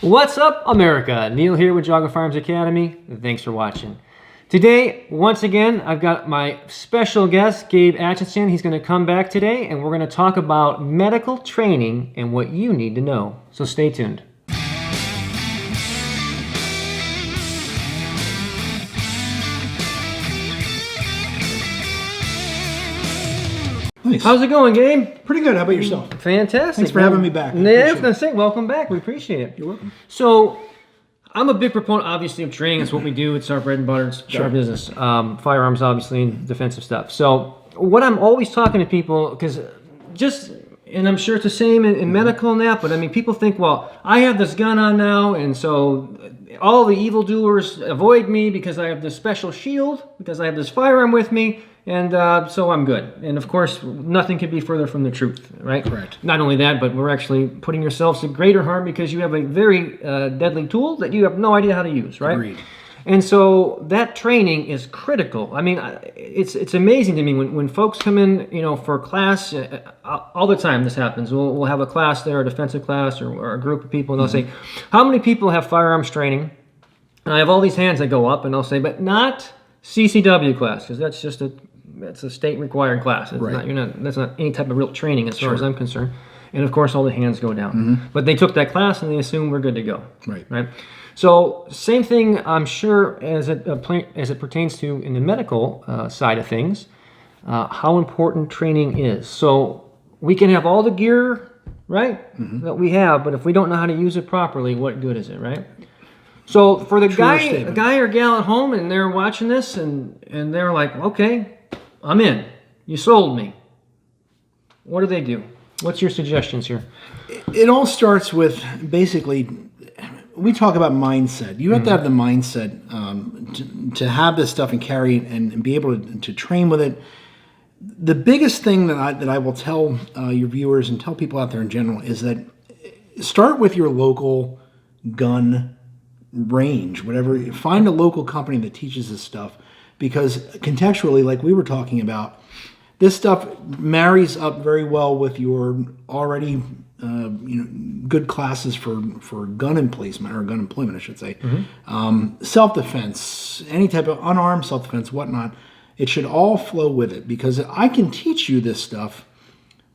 What's up, America? Neil here with Geauga Firearms Academy. Thanks for watching. Today, once again, I've got my special guest, Gabe Atchison. He's going to come back today, and we're going to talk about medical training and what you need to know. So stay tuned. Nice. How's it going, Gabe? Pretty good. How about yourself? Fantastic. Thanks for having me back. Yeah, I was going to say, welcome back. We appreciate it. You're welcome. So, I'm a big proponent, obviously, of training. It's what we do. It's our bread and butter. It's our business. Firearms, obviously, and defensive stuff. So, what I'm always talking to people, because and I'm sure it's the same in medical and that, but I mean, people think, well, I have this gun on now, and so all the evildoers avoid me because I have this special shield, because I have this firearm with me, and so I'm good. And of course, nothing could be further from the truth, right? Correct. Not only that, but we're actually putting yourselves in greater harm because you have a very deadly tool that you have no idea how to use, right? Agreed. And so that training is critical. I mean, it's amazing to me when folks come in, for class. All the time this happens. We'll have a class there, a defensive class, or a group of people, and they'll say, "How many people have firearms training?" And I have all these hands that go up, and they'll say, "But not CCW class, because that's just a state required class. It's Right. That's not any type of real training as far as I'm concerned." And of course, all the hands go down. But they took that class and they assume we're good to go. Right. So same thing, I'm sure, as it pertains to in the medical side of things, how important training is. So we can have all the gear, right, that we have, but if we don't know how to use it properly, what good is it, right? So for the guy or gal at home, and they're watching this, and they're like, okay, I'm in. You sold me. What do they do? What's your suggestions here? It all starts with basically, we talk about mindset. You have to have the mindset to have this stuff and carry it and be able to train with it. The biggest thing that I will tell your viewers and tell people out there in general is that start with your local gun range, whatever. Find a local company that teaches this stuff, because contextually, like we were talking about, this stuff marries up very well with your already good classes for gun emplacement, or gun employment, I should say. Self-defense, any type of unarmed self-defense, whatnot. It should all flow with it, because I can teach you this stuff,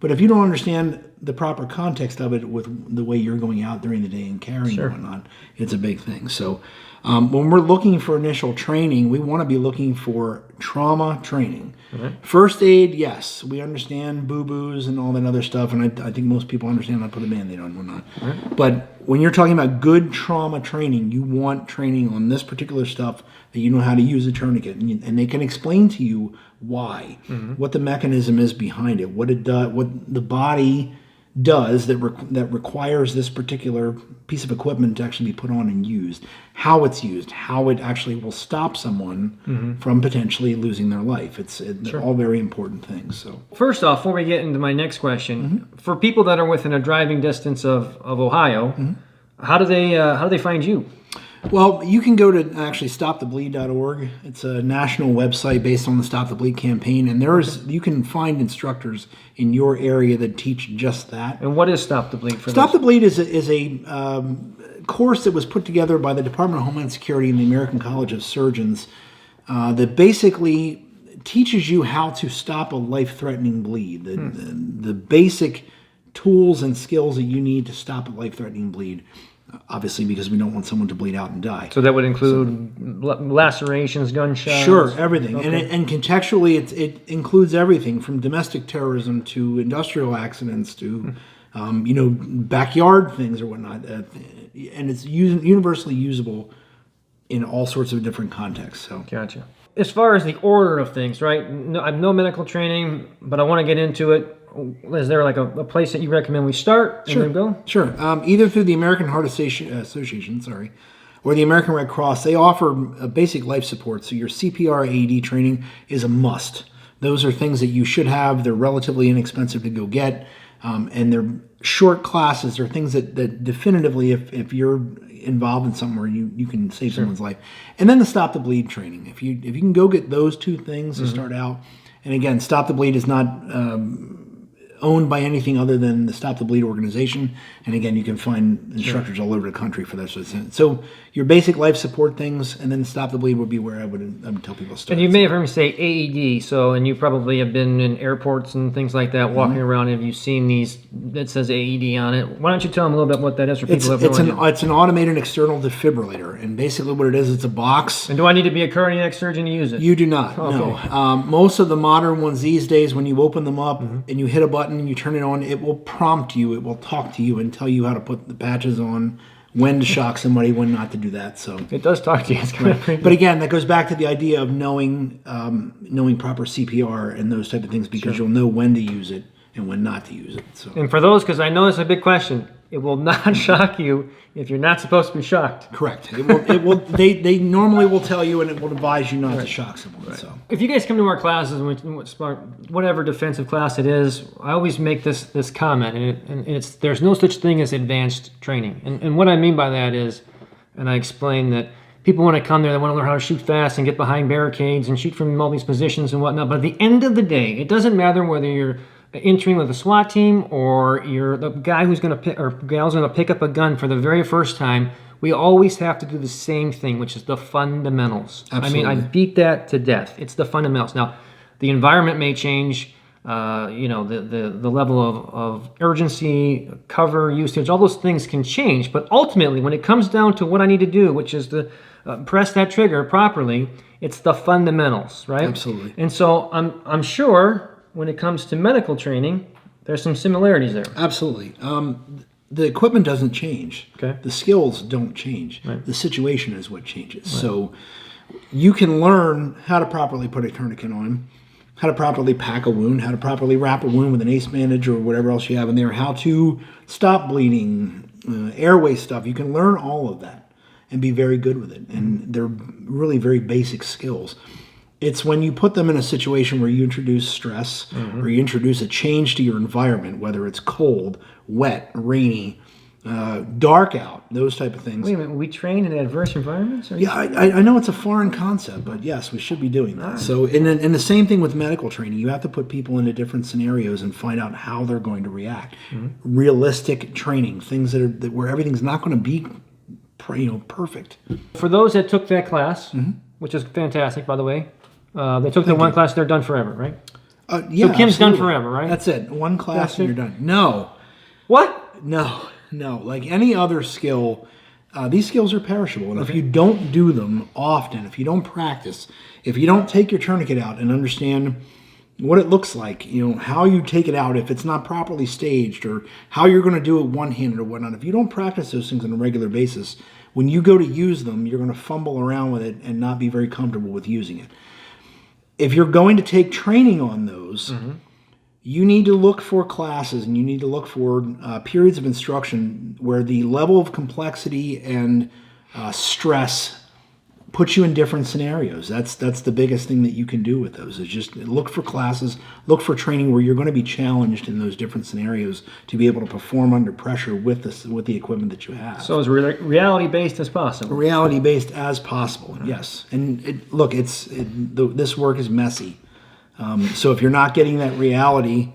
but if you don't understand the proper context of it with the way you're going out during the day and carrying and whatnot, it's a big thing. So when we're looking for initial training, we want to be looking for trauma training. First aid, yes, we understand boo-boos and all that other stuff, and I think most people understand how to put a Band-Aid on and whatnot. But when you're talking about good trauma training, you want training on this particular stuff, that you know how to use a tourniquet, and they can explain to you why, what the mechanism is behind it, what it does, what the body does that requires this particular piece of equipment to actually be put on and used, how it's used, how it actually will stop someone from potentially losing their life. They're all very important things. So first off, before we get into my next question, for people that are within a driving distance of Ohio, how do they find you? Well, you can go to actually stopthebleed.org. It's a national website based on the Stop the Bleed campaign, and you can find instructors in your area that teach just that. And what is Stop the Bleed? Stop the Bleed is a course that was put together by the Department of Homeland Security and the American College of Surgeons that basically teaches you how to stop a life-threatening bleed, the basic tools and skills that you need to stop a life-threatening bleed. Obviously, because we don't want someone to bleed out and die. So that would include lacerations, gunshots? Sure, everything. Okay. And contextually, it includes everything from domestic terrorism to industrial accidents to, backyard things or whatnot. And it's universally usable in all sorts of different contexts. So. Gotcha. As far as the order of things, right? No, I have no medical training, but I want to get into it. Is there like a place that you recommend we start and then go? Sure. Either through the American Heart Association, or the American Red Cross, they offer a basic life support. So your CPR AED training is a must. Those are things that you should have. They're relatively inexpensive to go get, and they're short classes. They're things that definitively, if you're involved in somewhere, you can save someone's life. And then the Stop the Bleed training. If you can go get those two things to start out, and again, Stop the Bleed is not owned by anything other than the Stop the Bleed organization. And again, you can find instructors all over the country for that sort of thing. So your basic life support things, and then Stop the Bleed would be where I would tell people to start. And you may have heard me say AED, and you probably have been in airports and things like that, walking around. Have you seen these that says AED on it? Why don't you tell them a little bit what that is for people who have no idea? It's an automated external defibrillator, and basically what it is, it's a box. And do I need to be a cardiac surgeon to use it? You do not, Okay. no. Most of the modern ones these days, when you open them up and you hit a button and you turn it on, it will prompt you, it will talk to you and tell you how to put the patches on, when to shock somebody, when not to do that. So It does talk to you. It's kind of creepy. But again, that goes back to the idea of knowing proper CPR and those type of things, because you'll know when to use it and when not to use it. So. And for those, because I know it's a big question, it will not shock you if you're not supposed to be shocked. Correct. It will. They normally will tell you, and it will advise you not to shock someone. Right. So if you guys come to our classes, whatever defensive class it is, I always make this comment, and it's there's no such thing as advanced training. And what I mean by that is, and I explain that people want to come there, they want to learn how to shoot fast and get behind barricades and shoot from all these positions and whatnot. But at the end of the day, it doesn't matter whether you're entering with a SWAT team or you're the guy who's going to pick or gal's going to pick up a gun for the very first time. We always have to do the same thing, which is the fundamentals. Absolutely. I mean, I beat that to death. It's the fundamentals. Now, the environment may change. The level of urgency, cover, usage, all those things can change. But ultimately, when it comes down to what I need to do, which is to press that trigger properly, it's the fundamentals, right? Absolutely. And so I'm sure when it comes to medical training, there's some similarities there. Absolutely. The equipment doesn't change. Okay. The skills don't change. Right. The situation is what changes. Right. So you can learn how to properly put a tourniquet on, how to properly pack a wound, how to properly wrap a wound with an ACE bandage or whatever else you have in there, how to stop bleeding, airway stuff. You can learn all of that and be very good with it. And they're really very basic skills. It's when you put them in a situation where you introduce stress or you introduce a change to your environment, whether it's cold, wet, rainy, dark out, those type of things. Wait a minute, we train in adverse environments? Yeah, I know it's a foreign concept, but yes, we should be doing that. So, and the same thing with medical training. You have to put people into different scenarios and find out how they're going to react. Realistic training, things that where everything's not going to be, perfect. For those that took that class, which is fantastic, by the way, they took the one class, they're done forever, right? Yeah, so Kim's absolutely. done forever, right? That's it. One class That's and it? you're done. No. What? No. Like any other skill, these skills are perishable. And if you don't do them often, if you don't practice, if you don't take your tourniquet out and understand what it looks like, how you take it out if it's not properly staged, or how you're going to do it one-handed or whatnot. If you don't practice those things on a regular basis, when you go to use them, you're going to fumble around with it and not be very comfortable with using it. If you're going to take training on those, you need to look for classes and you need to look for periods of instruction where the level of complexity and stress puts you in different scenarios. That's the biggest thing that you can do with those, is just look for classes, look for training where you're going to be challenged in those different scenarios to be able to perform under pressure with the equipment that you have. So as reality-based as possible. Reality-based as possible, yes. And this work is messy. So if you're not getting that reality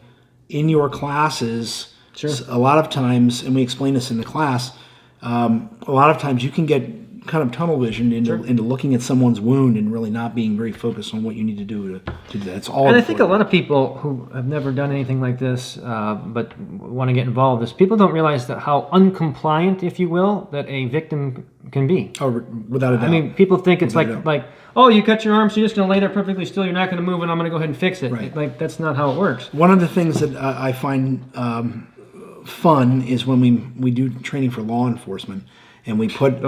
in your classes, a lot of times, and we explain this in the class, a lot of times you can get kind of tunnel vision into looking at someone's wound and really not being very focused on what you need to do to do that. It's all. And I think a lot of people who have never done anything like this, but want to get involved in this, people don't realize that how uncompliant, if you will, that a victim can be. Oh, without a doubt. I mean, people think it's like, oh, you cut your arm, so you're just going to lay there perfectly still, you're not going to move, and I'm going to go ahead and fix it. Right. Like, that's not how it works. One of the things that I find fun is when we do training for law enforcement, and we put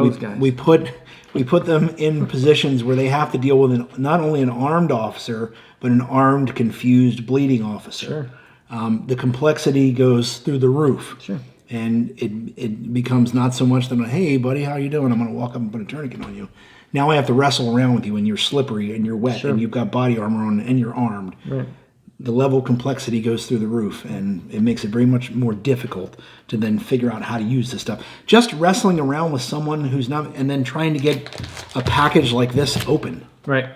them in positions where they have to deal with not only an armed officer, but an armed, confused, bleeding officer. Sure. The complexity goes through the roof. Sure. And it becomes not so much that, hey, buddy, how you doing? I'm going to walk up and put a tourniquet on you. Now I have to wrestle around with you, and you're slippery, and you're wet, and you've got body armor on, and you're armed. Right. The level of complexity goes through the roof, and it makes it very much more difficult to then figure out how to use this stuff. Just wrestling around with someone who's not, and then trying to get a package like this open. Right.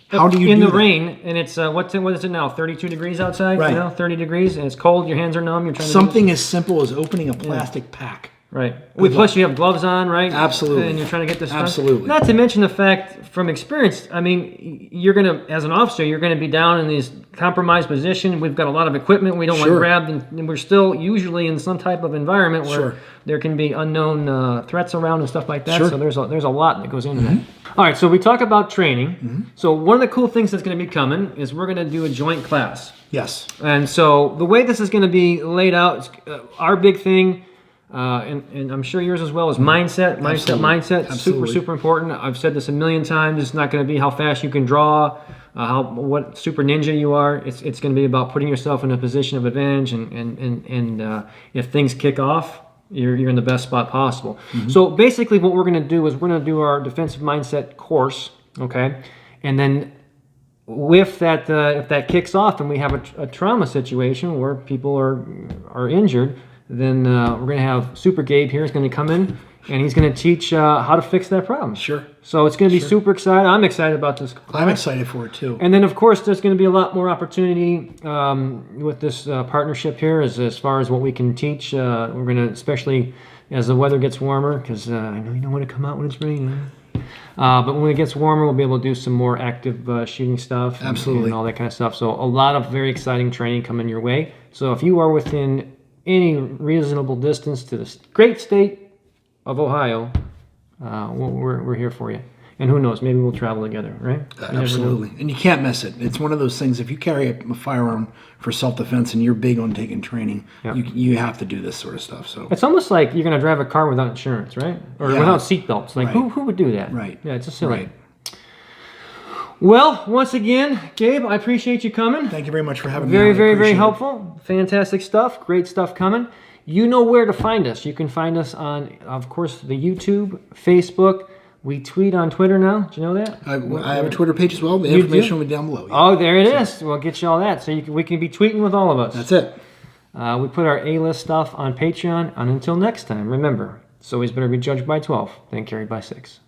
How do you in do the that? rain, and it's what is it now? 32 degrees outside. Right. 30 degrees, and it's cold. Your hands are numb. You're trying to Something as simple as opening a plastic pack. Right. Plus, you have gloves on, right? Absolutely. And you're trying to get this done. Absolutely. Not to mention the fact, from experience, I mean, you're going to, as an officer, you're going to be down in these compromised position. We've got a lot of equipment we don't want grabbed, and we're still usually in some type of environment where there can be unknown threats around and stuff like that. So there's a lot that goes into that. All right, so we talk about training. So one of the cool things that's going to be coming is we're going to do a joint class. Yes. And so the way this is going to be laid out, our big thing, and I'm sure yours as well, is mindset. Mindset. Super important. I've said this a million times. It's not going to be how fast you can draw, what super ninja you are. It's going to be about putting yourself in a position of advantage, and if things kick off, you're in the best spot possible. So basically, what we're going to do is we're going to do our defensive mindset course, okay, and then if that kicks off and we have a trauma situation where people are injured, then we're going to have Super Gabe here. He's going to come in, and he's going to teach how to fix that problem. Sure. So it's going to be super exciting. I'm excited about this. I'm excited for it, too. And then, of course, there's going to be a lot more opportunity with this partnership here as far as what we can teach. We're going to, especially as the weather gets warmer, because I know you don't want to come out when it's raining. But when it gets warmer, we'll be able to do some more active shooting stuff. Absolutely. And all that kind of stuff. So a lot of very exciting training coming your way. So if you are within any reasonable distance to the great state of Ohio, we're here for you. And who knows, maybe we'll travel together, right? Absolutely. And you can't miss it. It's one of those things, if you carry a firearm for self-defense and you're big on taking training, you have to do this sort of stuff. So it's almost like you're going to drive a car without insurance, right? Or without seatbelts. Like, who would do that? Right. Yeah, it's just silly. Right. Well, once again, Gabe, I appreciate you coming. Thank you very much for having me. Very helpful. Fantastic stuff. Great stuff coming. You know where to find us. You can find us on, of course, the YouTube, Facebook. We tweet on Twitter now. Do you know that? I have a Twitter page as well. The information will be down below. Oh, there it is. We'll get you all that. So we can be tweeting with all of us. That's it. We put our A-list stuff on Patreon. And until next time, remember, it's always better to be judged by 12 than carried by 6.